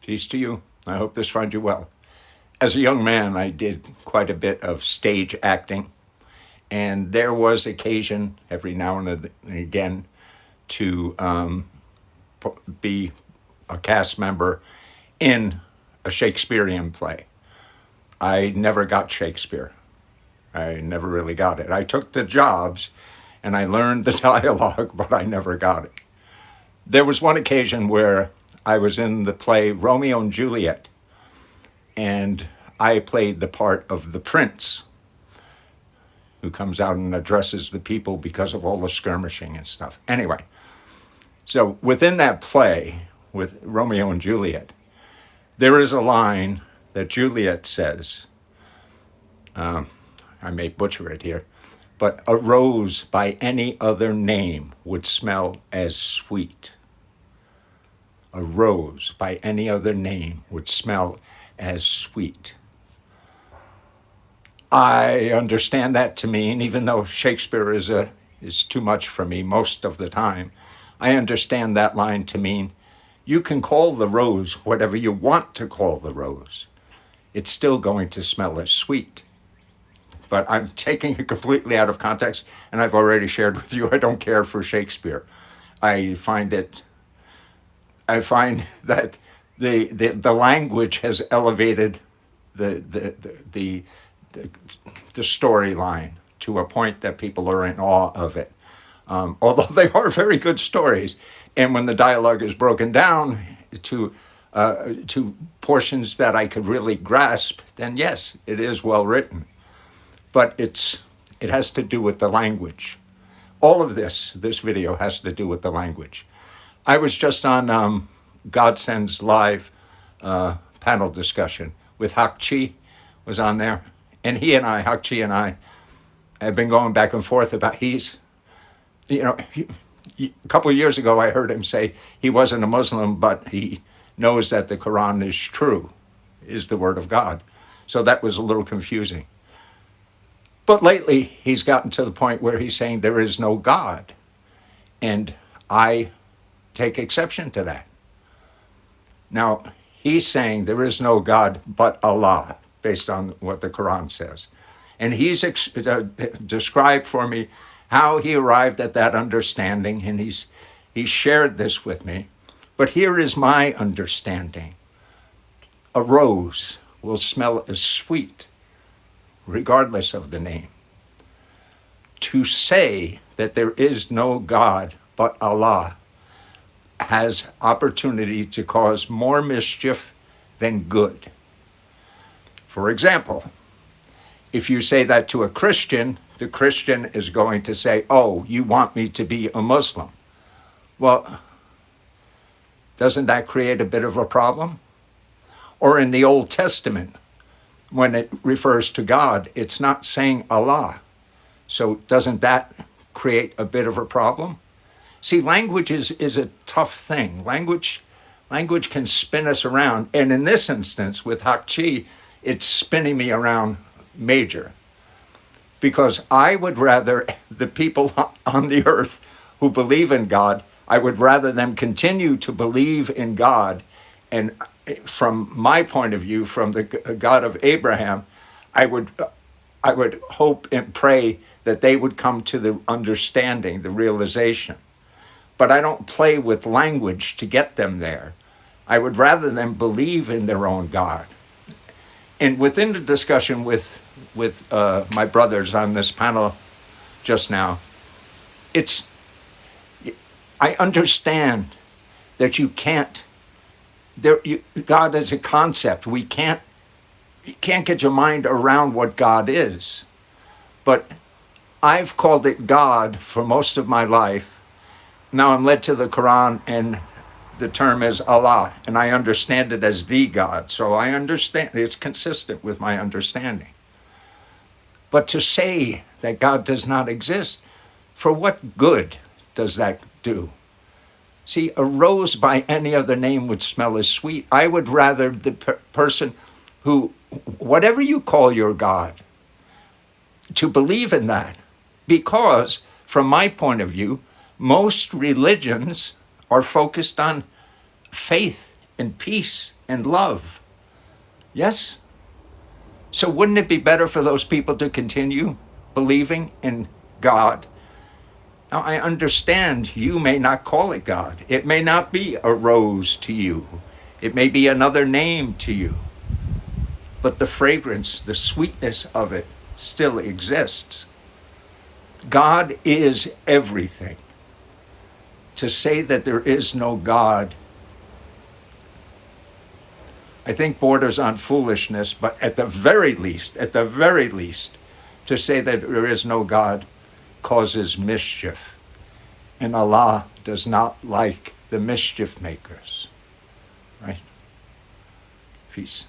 Peace to you. I hope this finds you well. As a young man, I did quite a bit of stage acting, and there was occasion every now and again to be a cast member in a Shakespearean play. I never got Shakespeare. I never really got it. I took the jobs and I learned the dialogue, but I never got it. There was one occasion where I was in the play Romeo and Juliet, and I played the part of the prince who comes out and addresses the people because of all the skirmishing and stuff. Anyway, so within that play with Romeo and Juliet, there is a line that Juliet says, I may butcher it here, but a rose by any other name would smell as sweet. A rose by any other name would smell as sweet. I understand that to mean, even though Shakespeare is too much for me most of the time, I understand that line to mean you can call the rose whatever you want to call the rose. It's still going to smell as sweet. But I'm taking it completely out of context, and I've already shared with you I don't care for Shakespeare. I find that the language has elevated the storyline to a point that people are in awe of it. Although they are very good stories, and when the dialogue is broken down to portions that I could really grasp, then yes, it is well written. But it has to do with the language. All of this video has to do with the language. I was just on Godsend's live panel discussion with Hak-Chi was on there. And Hak-Chi and I, have been going back and forth about a couple of years ago I heard him say he wasn't a Muslim, but he knows that the Quran is true, is the word of God. So that was a little confusing. But lately, he's gotten to the point where he's saying there is no God. And I take exception to that. Now, he's saying there is no God but Allah, based on what the Quran says. And he's described for me how he arrived at that understanding, and he's shared this with me. But here is my understanding. A rose will smell as sweet regardless of the name. To say that there is no God but Allah has opportunity to cause more mischief than good. For example, if you say that to a Christian, the Christian is going to say, oh, you want me to be a Muslim. Well, doesn't that create a bit of a problem? Or in the Old Testament, when it refers to God, it's not saying Allah. So doesn't that create a bit of a problem? See, language is a tough thing. Language can spin us around. And in this instance, with Hak-Chi, it's spinning me around major. Because I would rather the people on the earth who believe in God, I would rather them continue to believe in God. And from my point of view, from the God of Abraham, I would hope and pray that they would come to the understanding, the realization. But I don't play with language to get them there. I would rather them believe in their own God. And within the discussion with my brothers on this panel just now, I understand that you can't. God is a concept. You can't get your mind around what God is. But I've called it God for most of my life. Now I'm led to the Quran, and the term is Allah, and I understand it as the God. So I understand it's consistent with my understanding. But to say that God does not exist, for what good does that do? See, a rose by any other name would smell as sweet. I would rather the person who, whatever you call your God, to believe in that. Because, from my point of view, most religions are focused on faith and peace and love. Yes? So wouldn't it be better for those people to continue believing in God? Now, I understand you may not call it God. It may not be a rose to you. It may be another name to you. But the fragrance, the sweetness of it still exists. God is everything. To say that there is no God, I think borders on foolishness, but at the very least, to say that there is no God causes mischief. And Allah does not like the mischief makers. Right? Peace.